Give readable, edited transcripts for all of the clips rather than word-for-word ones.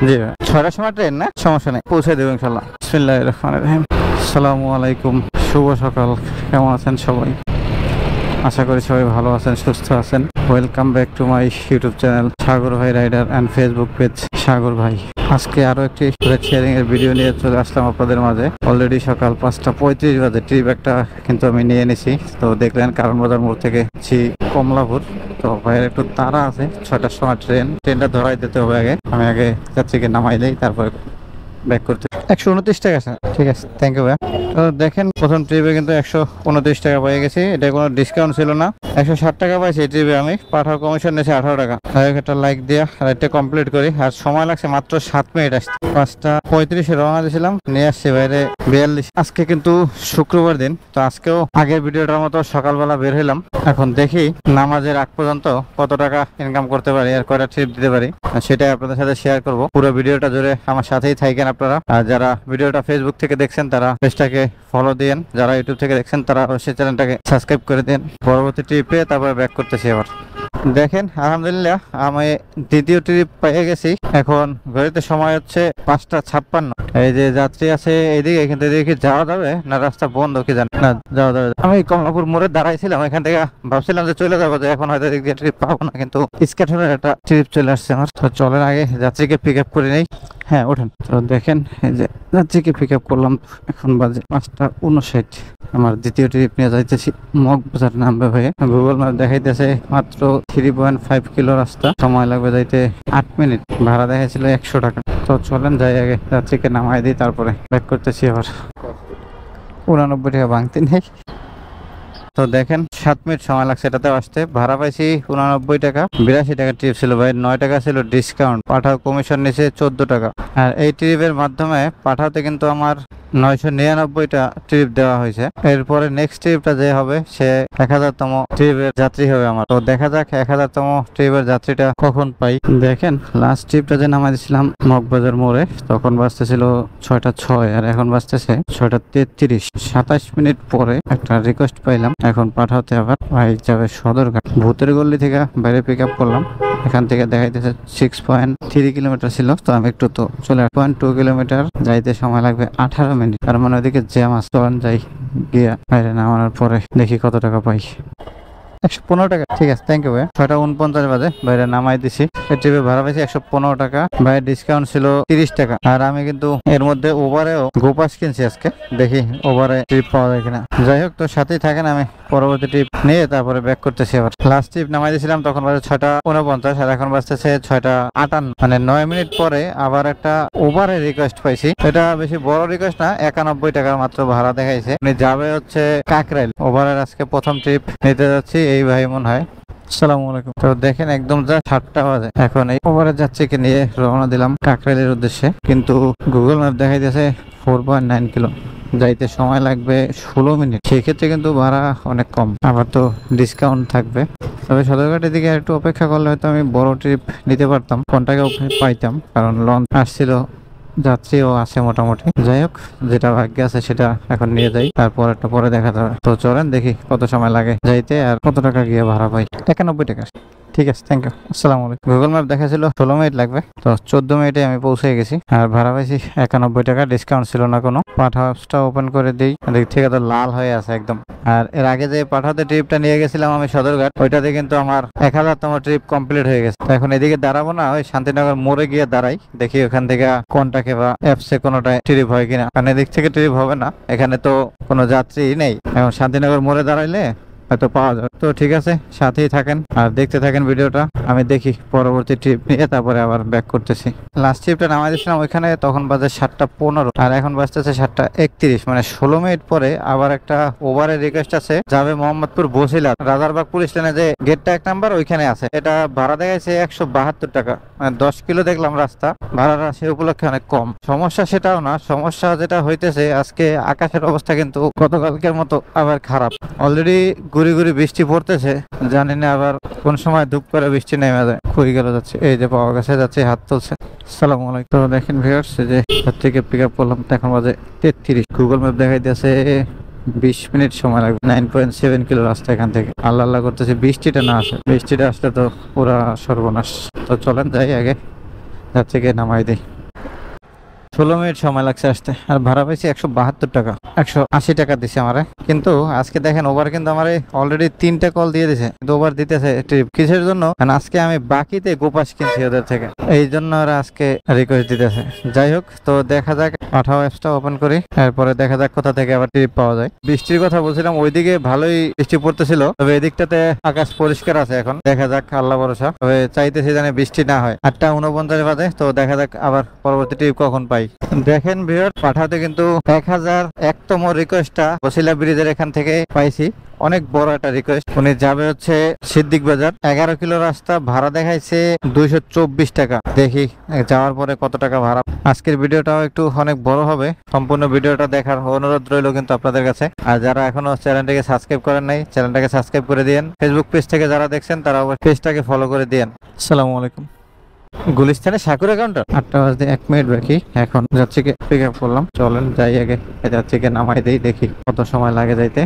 জি ভাই, 6টার সময় ট্রেন না, সমস্যা নেই, পৌঁছে দেবো ইনশাল্লাহ। বিসমিল্লাহির রহমানির রহিম। আসসালামু আলাইকুম, শুভ সকাল। কেমন আছেন সবাই? আশা করি সবাই ভালো আছেন, সুস্থ আছেন। Welcome back to my YouTube channel Sagar Bhai rider and Facebook page Sagar Bhai. আজকে আরো একটি শেয়ারিং এর ভিডিও নিয়ে চলে আসলাম আপনাদের মাঝে। অলরেডি সকাল 5:35 বাজে। ট্রিপ একটা কিন্তু আমি নিয়ে নিছি। তো দেখলেন কারণ বাজার মোড় থেকে কমলাপুর। তো ভাইয়ের একটু তাড়া আছে, 6টার সময় ট্রেনটা ধরাই দিতে হবে। আমি আগে যাত্রীকে নামাই দেই, তারপরে ব্যাক করতে। 129 টাকা আছে, ঠিক আছে, থ্যাংক ইউ ভাই। তো দেখেন প্রথম ট্রিপে কিন্তু 129 টাকা পেয়ে গেছি। এটা কোনো ডিসকাউন্ট ছিল না, 160 টাকা পাইছি এই ট্রিপে আমি। পাঠাও কমিশন নিয়েছি 18 টাকা। একটা লাইক দিয়া রাইডটা কমপ্লিট করি। আর সময় লাগছে মাত্র 7 মিনিট আসতে। 5:35 রওনা দিয়েছিলাম, নিয়ে আসছি বাইরে 42। আজকে কিন্তু শুক্রবার দিন, তো আজকেও আগের ভিডিওটার মতো সকালবেলা বের হইলাম। এখন দেখি নামাজের আগ পর্যন্ত কত টাকা ইনকাম করতে পারি আর কয়টা ট্রিপ দিতে পারি, সেটাই আপনাদের সাথে শেয়ার করব। পুরো ভিডিওটা জুড়ে আমার সাথেই থাকেন আপনারা। আর যারা ভিডিওটা ফেসবুক থেকে দেখছেন তারা পেজটাকে ফলো দিন, যারা ইউটিউব থেকে দেখছেন তারা অবশ্যই চ্যানেলটাকে সাবস্ক্রাইব করে দিন। পরবর্তী ট্রিপে তারপরে ব্যাক করতেছি আবার। দেখেন আলহামদুলিল্লাহ আমি দ্বিতীয় ট্রিপ পেয়ে গেছি। এখন ঘড়িতে সময় হচ্ছে 5:56। এই যে যাত্রী আছে এইদিকে, এখান থেকে কি যাওয়া যাবে না রাস্তা বন্ধ কি জানি না, যাওয়া যাবে। আমি কমলাপুর মোড়ে দাঁড়াইছিলাম, এখান থেকে ভাবছিলাম যে চলে যাবো, যে এখন হয়তো এদিক দিয়ে ট্রিপ পাবো না, কিন্তু স্ক্যাটরের একটা ট্রিপ চলে আসছে আমার। তো চলেন আগে যাত্রীকে পিক আপ করে নেই। হ্যাঁ ওঠেন। তো দেখেন এই যে যাত্রীকে পিক আপ করলাম, এখন বাজে 5:59। আমার দ্বিতীয় ট্রিপ নিয়ে যাইতেছি মগবাজার নামবে হয়ে। গুগল ম্যাপ দেখাইতেছে মাত্র 3.5 কিলো রাস্তা, সময় লাগবে যাইতে 8 মিনিট। ভাড়া দেখাইছিল 100 টাকা। তো চলেন যাই, আগে যাত্রীকে নামাই দিই, তারপরে ব্যাক করতেছি আবার। 89 টাকা ভাঙতে নেই। তো দেখেন 7 মিনিট সময় লাগছে এটাতে আসতে। ভাড়া পাইছি 89 টাকা। 82 টাকা ট্রিপ ছিল ভাই, 9 টাকা ছিল ডিসকাউন্ট। পাঠাও কমিশন নিছে 14 টাকা। আর এই ট্রিপের মাধ্যমে পাঠাতে কিন্তু আমার 999টা ট্রিপ দেওয়া হয়েছে। এরপরে নেক্সট ট্রিপটা যে হবে সে 1000তম ট্রিপের যাত্রী হবে আমার। তো দেখা যাক 1000তম ট্রিপের যাত্রীটা কখন পাই। দেখেন লাস্ট ট্রিপটা যে নামাই দিয়েছিলাম মগবাজার মোড়ে, তখন বাজতেছিল 6:06 আর এখন বাজতেছে 6:33। 27 মিনিট পরে একটা রিকোয়েস্ট পাইলাম। এখন পাঠাতে আবার ভাই যাবে সদরঘাট। ভূতের গল্লি থেকে বাইরে পিক আপ করলাম। এখান থেকে দেখাইতেছে 6.3 কিলোমিটার ছিল, তো আমি একটু তো চলে 0.2 কিলোমিটার যাইতে সময় লাগবে 18 মিনিট। তার মানে ওইদিকে জ্যাম আছে। চলেন যাই, গিয়া বাইরে নামানোর পরে দেখি কত টাকা পাই। 115 টাকা, ঠিক আছে, থ্যাংক ইউ ভাই। 6:49 বাজে বাইরে নামাই দিছি। ট্রিপে ভাড়া পাইছি 115 টাকা। ভাইয়ের ডিসকাউন্ট ছিল 30 টাকা। আর আমি কিন্তু এর মধ্যে ওভারেও গোপাস কিনছি আজকে, দেখি ওভারে ট্রিপ পাওয়া যায় কিনা। যাই হোক, তো সাথেই থাকেন, আমি পরবর্তী ট্রিপ নিয়ে তারপরে ব্যাক করতেছি আবার। লাস্ট ট্রিপ নামাই দিয়েছিলাম তখন বাজে 6:49 আর এখন বাজতেছে 6:58, মানে 9 মিনিট পরে আবার একটা ওভারে রিকোয়েস্ট পাইছি। এটা বেশি বড় রিকোয়েস্ট না, 91 টাকার মাত্র ভাড়া দেখাইছে। যাবে হচ্ছে কাকরাইল। ওভারের আজকে প্রথম ট্রিপ নিতে যাচ্ছি এই ভাই মনে হয়। আসসালামু আলাইকুম। তো দেখেন একদম যা 7টা বাজে, এখন এই ওভারে যাত্রীকে নিয়ে রওনা দিলাম কাকরাইলের উদ্দেশ্যে। কিন্তু গুগল ম্যাপ দেখাইতেছে 4.9 কিলো, যাইতে সময় লাগবে 16 মিনিট। সেক্ষেত্রে কিন্তু ভাড়া অনেক কম, আবার তো ডিসকাউন্ট থাকবে। তবে সদরঘাটের দিকে একটু অপেক্ষা করলে হয়তো আমি বড় ট্রিপ নিতে পারতাম, কন্টাক্টে পাইতাম, কারণ লঞ্চ আসছিল, যাত্রীও আছে মোটামুটি। যাই হোক, যেটা ভাগ্যে আছে সেটা এখন নিয়ে যাই, তারপর একটা পরে দেখা যাবে। তো চলেন দেখি কত সময় লাগে যাইতে আর কত টাকা গিয়ে ভাড়া পাই। 91 টাকা, ঠিক আছে, থ্যাংক ইউ। আসসালামু আলাইকুম। গুগল ম্যাপ দেখাছিল 16 মিনিট লাগবে, তো 14 মিনিটে আমি পৌঁছে গেছি। আর ভাড়া পাইছি 91 টাকা, ডিসকাউন্ট ছিল না কোনো। পাঠাটা ওপেন করে দিই, দিক থেকে তো লাল হয়ে আছে একদম। আর এর আগে যে পাঠাতে ট্রিপটা নিয়ে গেছিলাম আমি সদরঘাট, ওইটাতে কিন্তু আমার 1000তম ট্রিপ কমপ্লিট হয়ে গেছে। তো এখন এদিকে দাঁড়াবো না, ওই শান্তিনগর মোড়ে গিয়ে দাঁড়াই, দেখি ওখান থেকে কোনটাকে বা অ্যাপসে কোনোটায় ট্রিপ হয় কিনা। কারণ এদিক থেকে ট্রিপ হবে না, এখানে তো কোনো যাত্রী নেই। এখন শান্তিনগর মোড়ে দাঁড়াইলে হয়তো পাওয়া যাবে। তো ঠিক আছে, সাথেই থাকেন আর দেখতে থাকেন ভিডিওটা। আমি দেখি পরবর্তী ট্রিপ নিয়ে তারপরে আবার ব্যাক করতেছি। লাস্ট ট্রিপটা নামাই দিয়েছিলাম ওইখানে, তখন বাজে 7:15 আর এখন বাজতেছে 7:31, মানে 16 মিনিট পরে আবার একটা ওভারের রিকোয়েস্ট আছে। যাবে মোহাম্মদপুর বসিলা, রাজারবাগ পুলিশ লাইনে যে গেটটা 1 নাম্বার ওইখানে আছে। এটা ভাড়া দেখাইছে 172 টাকা, মানে 10 কিলো দেখলাম রাস্তা। ভাড়াটা সে উপলক্ষে অনেক কম। সমস্যা সেটাও না, সমস্যা যেটা হইতেছে আজকে আকাশের অবস্থা কিন্তু গতকালকের মতো আবার খারাপ। অলরেডি গুড়ি গুড়ি বৃষ্টি পড়তেছে, জানি না আবার কোন সময় ধূপ করে বৃষ্টি নেমে যায়। খুঁড়ি গেল যাচ্ছে, এই যে পাওয়া গেছে, যাচ্ছে হাত তুলছে। আসসালামু আলাইকুম। তো দেখেন ভিউয়ার্স, যে থেকে পিক আপ করলাম, এখন বাজে 33। গুগল ম্যাপ দেখাই দিয়েছে 20 মিনিট সময় লাগবে। 9.7 কিলো রাস্তা এখান থেকে। আল্লাহ আল্লাহ করতেছে বৃষ্টিটা না আসে, বৃষ্টিটা আসলে তো পুরা সর্বনাশ। তো চলেন যাই, আগে যাচ্ছে গিয়ে নামাই দিই। 16 মিনিট সময় লাগছে আসতে, আর ভাড়া পাইছি 172 টাকা, 180 টাকা দিছে আমারে। কিন্তু আজকে দেখেন ওভার কিন্তু আমারে অলরেডি 3টা কল দিয়ে দিছে, কিন্তু ওভার দিতেছে ট্রিপ কিসের জন্য, কারণ আজকে আমি বাকিতে গোপাস কিনছি ওদের থেকে, এই জন্য ওরা আজকে রিকোয়েস্ট দিতেছে। যাই হোক, তো দেখা যাক, পাঠাও অ্যাপসটা ওপেন করি, এরপরে দেখা যাক কোথা থেকে আবার ট্রিপ পাওয়া যায়। বৃষ্টির কথা বলছিলাম, ওইদিকে ভালোই বৃষ্টি পড়তেছিল, তবে এদিকটাতে আকাশ পরিষ্কার আছে এখন। দেখা যাক, আল্লাহ ভরসা। তবে চাইতেছি জানি বৃষ্টি না হয়। 8:49 বাজে, তো দেখা যাক আবার পরবর্তী ট্রিপ কখন পাই। দেখেন ভিউয়ার, পাঠাতে কিন্তু 1001তম রিকোয়েস্টটা বসিলা ব্রিজের এখান থেকে পাইছি। অনেক বড় একটা রিকোয়েস্ট। উনি যাবে হচ্ছে সিদ্দিক বাজার, 11 কিলো রাস্তা, ভাড়া দেখাইছে 224 টাকা। দেখি যাওয়ার পরে কত টাকা ভাড়া। আজকের ভিডিওটাও একটু অনেক বড় হবে, সম্পূর্ণ ভিডিওটা দেখার অনুরোধ রইল কিন্তু আপনাদের কাছে। আর যারা এখনো চ্যানেলটাকে সাবস্ক্রাইব করেন নাই, চ্যানেলটাকে সাবস্ক্রাইব করে দিয়েন। ফেসবুক পেজ থেকে যারা দেখছেন তারা পেজটাকে ফলো করে দিয়েন। আসসালামু আলাইকুম। গুলিস্তানে সাকুরা কাউন্টার, 8টা বাজতে 1 মিনিট বাকি। এখন যাচ্ছি কে পিক আপ করলাম, চলেন যাই আগে। যাচ্ছি কে নামাই দেই, দেখি কত সময় লাগে যাইতে।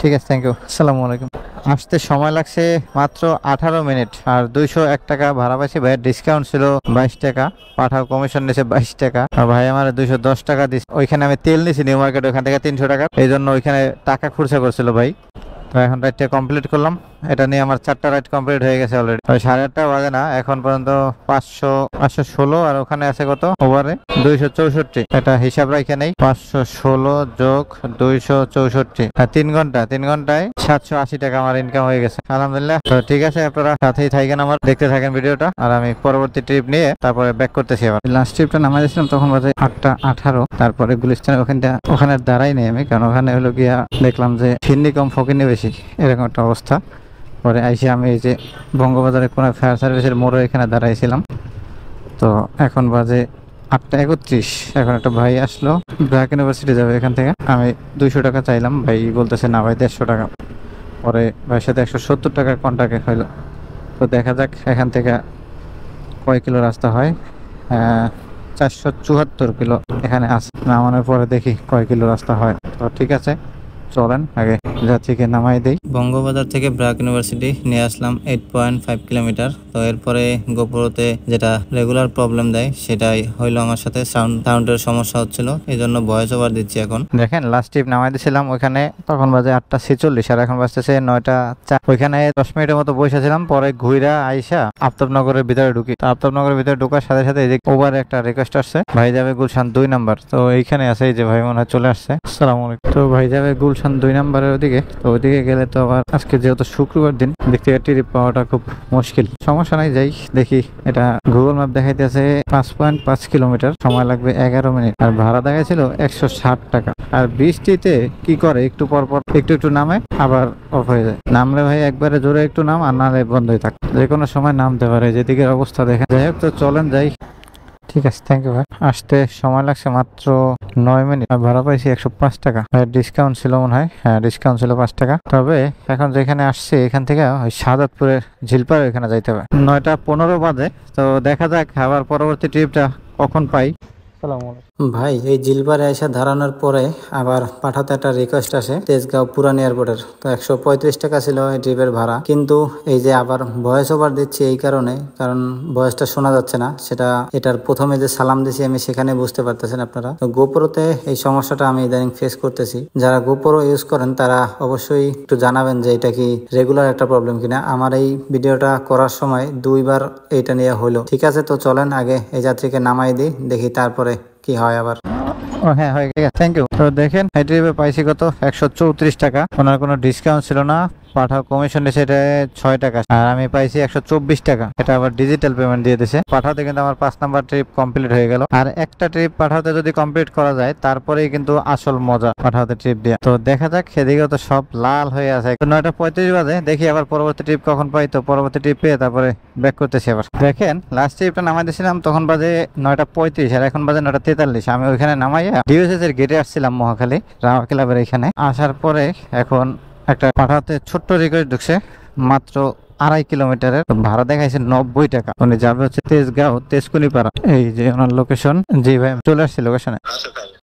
ঠিক আছে, থ্যাংক ইউ। আসসালামু আলাইকুম। আসতে সময় লাগছে মাত্র 18 মিনিট, আর 201 টাকা ভাড়া পাইছি। ভাইয়ের ডিসকাউন্ট ছিল 22 টাকা, পাঠাও কমিশন নিয়েছে 22 টাকা, আর ভাই আমার 210 টাকা দিচ্ছে। ওইখানে আমি তেল নিছি নিউ মার্কেট, ওইখান থেকে 300 টাকা, এই জন্য ওইখানে টাকা খরচা করছিল ভাই। তো এখন রাইডটা কমপ্লিট করলাম, এটা নিয়ে আমার 4টা রাইড কমপ্লিট হয়ে গেছে অলরেডি। 8:30 বাজে না এখন পর্যন্ত 516, আর ওখানে আছে কত ওভারে 264। এটা হিসাব রাখে নেই, 516 যোগ 264, 3 ঘন্টা, 3 ঘন্টায় 780 টাকা আমার ইনকাম হয়ে গেছে আলহামদুলিল্লাহ। তো ঠিক আছে, আপনারা সাথেই থাকেন, আমার দেখতে থাকেন ভিডিওটা, আর আমি পরবর্তী ট্রিপ নিয়ে তারপরে ব্যাক করতেছি। আবার লাস্ট ট্রিপটা নামাই দিয়েছিলাম তখন বাজে 8:18। তারপরে গুলিস্তানের ওখানে দাঁড়াই নেই আমি, কারণ ওখানে হলো গিয়া দেখলাম যে ফিন্নি কম ফকিনি বেশি, এরকম একটা অবস্থা। পরে আইসি আমি এই যে বঙ্গবাজারের কোনো ফায়ার সার্ভিসের মোড়ে এখানে দাঁড়াইছিলাম। তো এখন বাজে 8:31। এখন একটা ভাই আসলো, ব্র্যাক ইউনিভার্সিটি যাবে এখান থেকে। আমি 200 টাকা চাইলাম, ভাই বলতেছে না ভাই 150 টাকা। পরে ভাইয়ের সাথে 170 টাকা কন্ট্রাক্টে হইলো। তো দেখা যাক এখান থেকে কয় কিলো রাস্তা হয়। 474 কিলো এখানে আছে, নামানোর পরে দেখি কয় কিলো রাস্তা হয়। তো ঠিক আছে, চলেন আগে যাত্রীকে নামাই দেই। বঙ্গবাজার থেকে ব্র্যাক ইউনিভার্সিটি নিয়ে আসলাম 8.5 কিলোমিটার। তো এরপরে গোপুরতে যেটা রেগুলার প্রবলেম দেয় সেটাই হইলো আমার সাথে, সাউন্ডের সমস্যা হচ্ছিল, এই জন্য ভয়েস ওভার দিচ্ছি। এখন দেখেন লাস্ট ট্রিপ নামাই দিয়েছিলাম ওইখানে, তখন বাজে 8:46, আর এখন বাজতেছে 9:04। ওইখানে 10 মিনিটের মতো বসেছিলাম, পরে ঘুইরা আইসা আফতাবনগরের ভিতরে ঢুকি। তো আফতাবনগরের ভিতরে ঢোকার সাথে সাথে ওভারে একটা রিকোয়েস্ট আসছে, ভাই যাবে গুলশান 2 নাম্বার। তো এইখানে আছে, এই যে ভাই মনে হয় চলে আসছে। আসসালামু আলাইকুম। তো ভাই যাবে গুলশান 2 নাম্বারের ওদিকে। তো ওইদিকে গেলে তো আবার আজকে যেহেতু শুক্রবার দিন, দেখতে ট্রিপ পাওয়াটা খুব মুশকিল। সমস্যা নাই, যাই দেখি। এটা গুগল ম্যাপ দেখাইতেছে 5.5 কিলোমিটার, সময় লাগবে 11 মিনিট, আর ভাড়া দেখাইছিল 160 টাকা। আর বৃষ্টিতে কি করে, একটু পর পর একটু নামে, আবার অফ হয়ে যায়। নামলে ভাই একবারে জোরে একটু নাম, আর নাহলে বন্ধই থাকে, যে কোনো সময় নামতে পারে, যেদিকের অবস্থা দেখেন। যাই হোক, তো চলেন যাই। ঠিক আছে, থ্যাংক ইউ ভাই। আসতে সময় লাগছে মাত্র 9 মিনিট, ভাড়া পাইছি 105 টাকা। ডিসকাউন্ট ছিল মনে হয়, হ্যাঁ ডিসকাউন্ট ছিল 5 টাকা। তবে এখন যেখানে আসছে এখান থেকে ওই সাদাতপুরের ঝিলপাড় ওইখানে যাইতে হবে। 9:15 বাজে। তো দেখা যাক আবার পরবর্তী ট্রিপটা কখন পাই। ভাই এই জিলবারে এসে দাঁড়ানোর পরে আবার পাঠাতে একটা রিকোয়েস্ট আসে তেজগাঁও পুরান এয়ারপোর্টের। তো 135 টাকা ছিল এই ট্রিপের ভাড়া, কিন্তু এই যে আবার ভয়েস ওভার দিচ্ছি এই কারণে, কারণ ভয়েসটা শোনা যাচ্ছে না। সেটা এটার প্রথমে যে সালাম দিছি আমি সেখানে বুঝতে পারতেছেন আপনারা। তো গোপ্রোতে এই সমস্যাটা আমি ইদানিং ফেস করতেছি। যারা গোপ্রো ইউজ করেন তারা অবশ্যই একটু জানাবেন যে এটা কি রেগুলার একটা প্রবলেম কিনা। আমার এই ভিডিওটা করার সময় 2বার এইটা নিয়ে হলো। ঠিক আছে, তো চলেন আগে এই যাত্রীকে নামাই দিই, দেখি তারপরে কি হয় আবার। ও হ্যাঁ, হয়ে গেছে, থ্যাংক ইউ। তো দেখেন এই ট্রিপে পাইছি কত, 134 টাকা। ওনার কোনো ডিসকাউন্ট ছিল না, পাঠাও কমিশন দিয়েছে এটা 6 টাকা, আর আমি পাইছি 124 টাকা। এটা আবার ডিজিটাল পেমেন্ট দিয়ে দিয়েছে। পাঠাতে কিন্তু আমার 5 নাম্বার ট্রিপ কমপ্লিট হয়ে গেল। আর একটা ট্রিপ পাঠাতে যদি কমপ্লিট করা যায় তারপরেই কিন্তু আসল মজা পাঠাতে ট্রিপ দিয়ে। তো দেখা যাক, সেদিকেও তো সব লাল হয়ে আছে। 9:35 বাজে, দেখি আবার পরবর্তী ট্রিপ কখন পাই। তো পরবর্তী ট্রিপ পেয়ে তারপরে ব্যাক করতেছি আবার। দেখেন লাস্ট ট্রিপটা নামাই দিয়েছিলাম তখন বাজে 9:35, আর এখন বাজে 9:43। আমি ওইখানে নামাইয়া ডিওএসএস এর গেটে আসছিলাম মহাখালী রামা ক্লাবের এখানে। আসার পরে এখন একটা পাঠাতে ছোট্ট রিকোয়েস্ট ঢুকছে, মাত্র 2.5 কিলোমিটারের, ভাড়া দেখাইছে 90 টাকা। উনি যাবে হচ্ছে তেজগাঁও তেজকুনিপাড়া, এই যে ওনার লোকেশন। জি ভাই চলে আসছি লোকেশনে।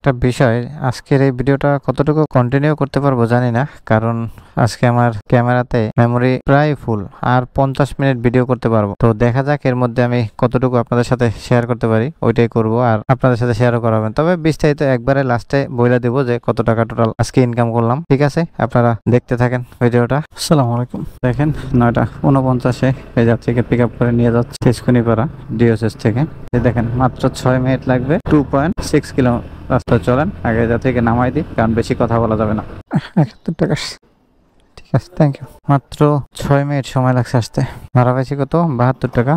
একটা বিষয়, আজকের এই ভিডিওটা কতটুকু কন্টিনিউ করতে পারবো জানি না, কারণ আজকে আমার ক্যামেরাতে মেমোরি প্রায় ফুল, আর 50 মিনিট ভিডিও করতে পারবো। তো দেখা যাক এর মধ্যে আমি কতটুকু আপনাদের সাথে শেয়ার করতে পারি, ওইটাই করব। আর আপনাদের সাথে শেয়ারও করাবেন, তবে বিস্তারিত একবারে লাস্টে বইলা দিব যে কত টাকা টোটাল আজকে ইনকাম করলাম। ঠিক আছে, আপনারা দেখতে থাকেন ভিডিওটা। আসসালামু আলাইকুম। দেখেন 9:49 এই যাত্রীকে পিক আপ করে নিয়ে যাচ্ছে তেজকুনিপাড়া ডিওএসএস থেকে। দেখেন মাত্র 6 মিনিট লাগবে, 2.6 কিলো রাস্তা। চলেন আগে যাত্রীকে নামাই দিই, কারণ বেশি কথা বলা যাবে না। 71 টাকা। ঠিক আছে, থ্যাংক ইউ। মাত্র 6 মিনিট সময় লাগছে আসতে। ভাড়া পাইছি কত? 72 টাকা।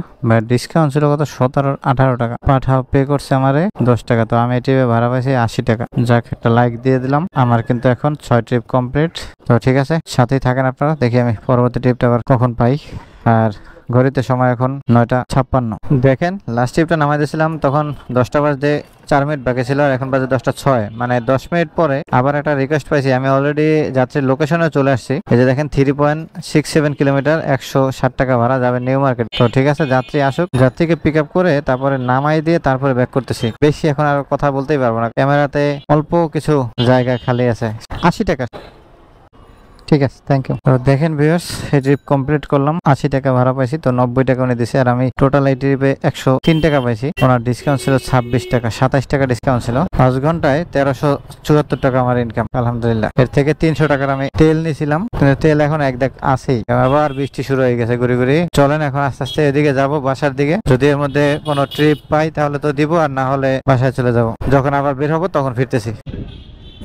ডিসকাউন্ট ছিল কত? 18 টাকা। পাঠাও পে করছে আমারে 10 টাকা। তো আমি ট্রিপে ভাড়া পাইছি 80 টাকা। যাক, একটা লাইক দিয়ে দিলাম। আমার কিন্তু এখন 6 ট্রিপ কমপ্লিট। তো ঠিক আছে, সাথেই থাকেন আপনারা, দেখি আমি পরবর্তী ট্রিপটা আবার কখন পাই। আর ঘড়িতে সময় এখন 9:56। দেখেন লাস্ট ট্রিপটা নামাই দিয়েছিলাম তখন 10টা বাজতে 4 মিনিট বাকি ছিল, আর এখন বাজে 10:06। মানে 10 মিনিট পরে আবার একটা রিকোয়েস্ট পাইছি। আমি অলরেডি যাত্রীর লোকেশনে চলে আসছি। এই যে দেখেন 3.67 কিলোমিটার, 160 টাকা ভাড়া, যাবে নিউ মার্কেট। তো ঠিক আছে, যাত্রী আসুক, যাত্রীকে পিক আপ করে তারপরে নামাই দিয়ে তারপরে ব্যাক করতেছি। বেশি এখন আর কথা বলতেই পারবো না, ক্যামেরাতে অল্প কিছু জায়গা খালি আছে। 80 টাকা। ঠিক আছে, থ্যাংক ইউ। তো দেখেন ভিউয়ার্স, এই ট্রিপ কমপ্লিট করলাম। 80 টাকা ভাড়া পাইছি, তো 90 টাকা উনি দিছে, আর আমি টোটাল এই ট্রিপে 103 টাকা পাইছি। ওনার ডিসকাউন্ট ছিল 26 টাকা, 27 টাকা ডিসকাউন্ট ছিল। 5 ঘন্টায় 1374 টাকা আমার ইনকাম, আলহামদুলিল্লাহ। এর থেকে 300 টাকার আমি তেল নিয়েছিলাম, কিন্তু তেল এখন এক দেখ আছেই। আবার বৃষ্টি শুরু হয়ে গেছে ঘুরি ঘুরি। চলেন এখন আস্তে আস্তে এদিকে যাব, বাসার দিকে। যদি এর মধ্যে কোনো ট্রিপ পাই তাহলে তো দিব, আর না হলে বাসায় চলে যাব। যখন আবার বের হবো তখন ফিরতেছি।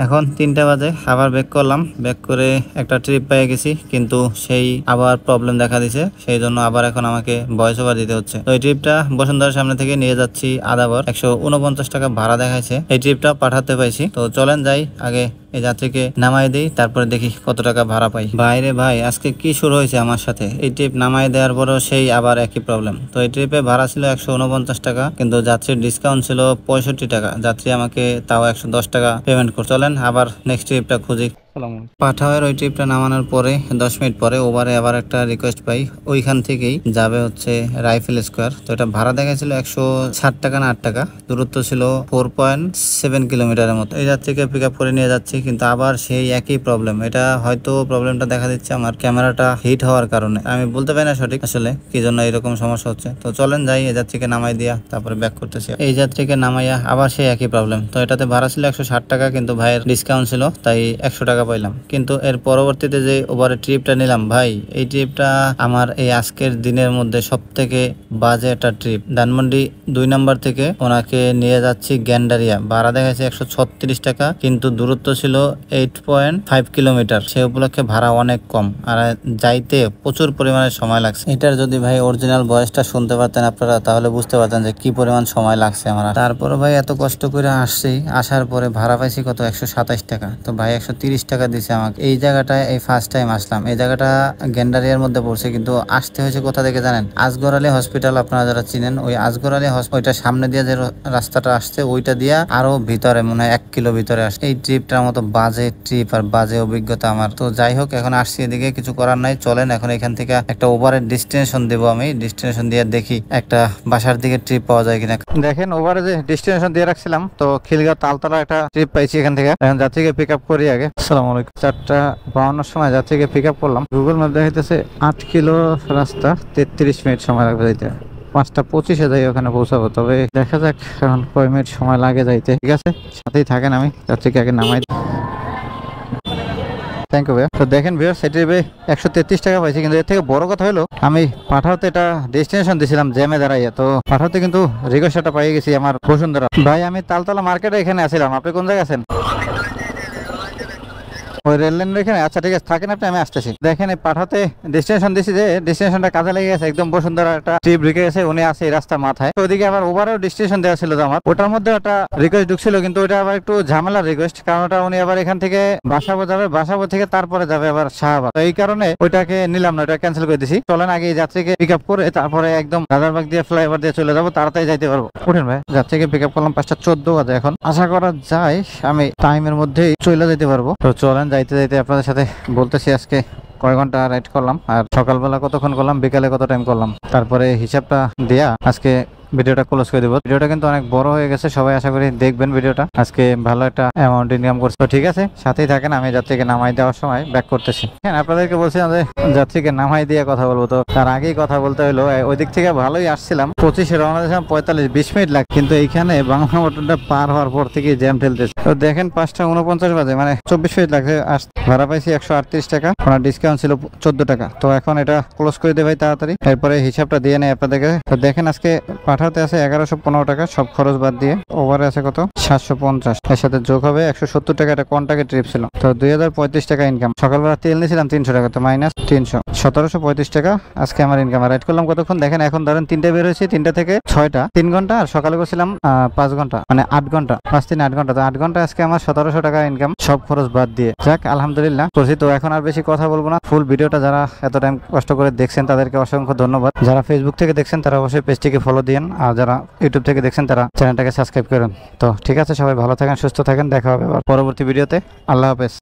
এখন 3টা বাজে, আবার ব্যাক করলাম। ব্যাক করে একটা ট্রিপ পেয়ে গেছি, কিন্তু সেই আবার প্রবলেম দেখা দিছে, সেই জন্য আবার এখন আমাকে ভয়েস ওভার দিতে হচ্ছে। তো এই ট্রিপটা বসুন্ধরার সামনে থেকে নিয়ে যাচ্ছি আদাবর, 149 টাকা ভাড়া দেখাইছে। এই ট্রিপটা পাঠাতে পাইছি। তো চলেন যাই, আগে এই যাত্রীকে নামাই দেই, তারপরে দেখি কত টাকা ভাড়া পাই। বাইরে ভাই, আজকে কি শুরু হয়েছে আমার সাথে? এই ট্রিপ নামাই দেওয়ার পরও সেই আবার একই প্রবলেম। তো এই ট্রিপে ভাড়া ছিল 149 টাকা, কিন্তু যাত্রীর ডিসকাউন্ট ছিল 65 টাকা। যাত্রী আমাকে তাও 110 টাকা পেমেন্ট করে। চলেন আবার নেক্সট ট্রিপটা খুঁজি। পাঠাওয়ের ওই ট্রিপটা নামানোর পরে 10 মিনিট পরে ওভারে আবার একটা রিকোয়েস্ট পাই, ওইখান থেকেই যাবে হচ্ছে রাইফেল স্কোয়ার। তো এটা ভাড়া দেখাইছিল 160 টাকা না 8 টাকা। দূরত্ব ছিল 4.7 কিলোমিটারের মতো। এই যাত্রীকে পিক আপ করে নিয়ে যাচ্ছি, কিন্তু আবার সেই একই প্রবলেম। এটা হয়তো প্রবলেমটা দেখা দিচ্ছে আমার ক্যামেরাটা হিট হওয়ার কারণে। আমি বলতে পারি না সঠিক আসলে কি জন্য এরকম সমস্যা হচ্ছে। তো চলেন যাই, এই যাত্রীকে নামাই দিয়া তারপরে ব্যাক করতেছি। এই যাত্রীকে নামাইয়া আবার সেই একই প্রবলেম। তো এটাতে ভাড়া ছিল 160 টাকা, কিন্তু ভাইয়ের ডিসকাউন্ট ছিল, তাই 100 টাকা পাইলাম। কিন্তু এর পরবর্তীতে যে ওভারে ট্রিপটা নিলাম ভাই, এই ট্রিপটা আমার এই আজকের দিনের মধ্যে সব থেকে বাজে একটা ট্রিপ। ধানমন্ডি 2 নম্বর থেকে ওনাকে নিয়ে যাচ্ছি গ্যান্ডারিয়া, ভাড়া দেখাচ্ছে 136 টাকা, কিন্তু দূরত্ব ছিল 8.5 কিলোমিটার। সে উপলক্ষে ভাড়া অনেক কম, আর যাইতে প্রচুর পরিমাণে সময় লাগছে। এটার যদি ভাই অরিজিনাল ভয়েসটা শুনতে পারতেন আপনারা, তাহলে বুঝতে পারতেন যে কি পরিমাণ সময় লাগছে আমার। তারপরে ভাই এত কষ্ট করে আসছি, আসার পরে ভাড়া পাইছি কত? 127 টাকা। তো ভাই 130 টাকা দিছে আমাকে। এই জায়গাটায় এই ফার্স্ট টাইম আসলাম। এই জায়গাটা গ্যান্ডারিয়ার মধ্যে পড়ছে, কিন্তু আসতে হয়েছে কোথা থেকে জানেন? আজগর আলী হসপিটাল, আপনারা যারা চিনেন, ওই আজগর আলী ওইটার সামনে দিয়ে যে রাস্তাটা আসছে, ওইটা দিয়া আরো ভিতরে, মনে হয় 1 কিলো ভিতরে আসছে। এই ট্রিপটার মতো বাজে ট্রিপ আর বাজে অভিজ্ঞতা আমার। তো যাই হোক, এখন আসছি এদিকে, কিছু করার নাই। চলেন এখন এখান থেকে একটা ওভারের ডেস্টিনেশন দেবো আমি। ডেস্টিনেশন দিয়ে দেখি একটা বাসার দিকে ট্রিপ পাওয়া যায় কিনা। দেখেন ওভারে যে ডেস্টিনেশন দিয়ে রাখছিলাম, তো খিলগাঁও তালতলা একটা ট্রিপ পাইছি এখান থেকে। এখন যাত্রীকে পিক আপ করি আগে। আসসালামু আলাইকুম। 4:52 সময় যাত্রীকে পিক আপ করলাম। গুগল ম্যাপ দেখাইতেছে 8 কিলো রাস্তা, 33 মিনিট সময় লাগবে যাইতে। 5:25 যাই ওখানে পৌঁছাবো। তবে দেখা যাক এখন কয় মিনিট সময় লাগে যাইতে। ঠিক আছে, সাথেই থাকেন, আমি যাত্রীকে আগে নামাই। থ্যাংক ইউ ভাইয়া। তো দেখেন ভিউয়ার্স, এই ট্রিপে 133 টাকা পাইছি, কিন্তু এর থেকে বড় কথা হলো আমি পাঠাতে এটা ডেস্টিনেশন দিয়েছিলাম জ্যামে দাঁড়াইয়া। তো পাঠাতে কিন্তু রিকশাটা পাই গেছি আমার বসুন্ধরা। ভাই আমি তালতলা মার্কেটে এখানে আছিলাম, আপনি কোন জায়গায় আছেন? ওই রেল লাইনের এখানে? আচ্ছা ঠিক আছে, থাকেন আপনি, আমি আসতেছি। দেখেন এই পাঠাতে ডেস্টিনেশন দিছি, যে ডেস্টিনেশনটা কাজে লেগে গেছে। একদম বসুন্ধরা একটা ট্রিপ ঢুকে গেছে, উনি আছে এই রাস্তার মাথায়। তো ওইদিকে আবার ওভারেও ডেস্টিনেশন দেওয়া ছিল আমার, ওটার মধ্যে একটা রিকোয়েস্ট ঢুকছিল, কিন্তু ওটা আবার একটু ঝামেলার রিকোয়েস্ট, কারণ ওটা উনি আবার এখান থেকে বাসাবো যাবে, বাসাবো থেকে তারপরে যাবে আবার শাহবাগ। তো এই কারণে ওইটাকে নিলাম না, ওটা ক্যান্সেল করে দিছি। চলেন আগে এই যাত্রীকে পিক আপ করে তারপরে একদম রাজারবাগ দিয়ে ফ্লাইওভার দিয়ে চলে যাবো, তাড়াতাড়ি যাইতে পারবো। উঠেন ভাই, যাত্রীকে পিক আপ করলাম 5:14 বাজে। এখন আশা করা যায় আমি টাইমের মধ্যেই চলে যেতে পারবো। তো চলেন যাইতে যাইতে আপনাদের সাথে বলতেছি আজকে কয় ঘন্টা রাইড করলাম, আর সকালবেলা কতক্ষণ করলাম, বিকালে কত টাইম করলাম, তারপরে হিসাবটা দেয়া আজকে ভিডিওটা ক্লোজ করে দেবো। ভিডিওটা কিন্তু অনেক বড় হয়ে গেছে, সবাই আশা করি দেখবেন ভিডিওটা। আজকে ভালো একটা অ্যামাউন্ট ইনকাম করছে, তো ঠিক আছে সাথেই থাকেন। আমি যাত্রীকে নামাই দেওয়ার সময় ব্যাক করতেছি। হ্যাঁ, আপনাদেরকে বলছিলাম যে যাত্রীকে নামাই দিয়ে কথা বলবো, তো তার আগেই কথা বলতে হলো। ওই দিক থেকে ভালোই আসছিলাম, 25-এ রওনা দিয়েছিলাম, 45-20 মিনিট লাগে, কিন্তু এইখানে বাংলা মোটরটা পার হওয়ার পর থেকে জ্যাম ঠেলতেছে। তো দেখেন 5:49 বাজে, মানে 24 মিনিট লাগছে। ভাড়া পাইছি 138 টাকা, ওনার ডিসকাউন্ট ছিল 14 টাকা। তো এখন এটা ক্লোজ করে দেবে তাড়াতাড়ি, এরপরে হিসাবটা দিয়ে নেই আপনাদেরকে। তো দেখেন আজকে পাঠাতে আছে 1115 টাকা, সব খরচ বাদ দিয়ে। ওভারে আছে কত? 750, এর সাথে যোগ হবে 170 টাকা। এটা কন্টাক্টের ট্রিপ ছিল, তো 2035 টাকা ইনকাম। সকালবেলা তেল নিয়েছিলাম 300 টাকা, তো মাইনাস 300, 1735 টাকা আজকে আমার ইনকাম। রাইড করলাম কতক্ষণ দেখেন, এখন ধরেন 3টায় বের হয়েছি, 3টা থেকে 6টা, 3 ঘন্টা। আর সকালে করছিলাম 5 ঘন্টা, মানে 8 ঘন্টা, 5-3 8 ঘন্টা। তো 8 ঘন্টা আজকে আমার 1700 টাকা ইনকাম, সব খরচ বাদ দিয়ে। যাক আলহামদুলিল্লাহ করছি। তো এখন আর বেশি কথা বলবো না, ফুল ভিডিওটা যারা এত টাইম কষ্ট করে দেখছেন তাদেরকে অসংখ্য ধন্যবাদ। যারা ফেসবুক থেকে দেখছেন তারা অবশ্যই পেজটিকে ফলো দিন, আর যারা ইউটিউব থেকে দেখছেন তারা চ্যানেলটাকে সাবস্ক্রাইব করেন। তো ঠিক আছে, সবাই ভালো থাকেন, সুস্থ থাকেন, দেখা হবে পরবর্তী ভিডিওতে। আল্লাহ হাফেজ।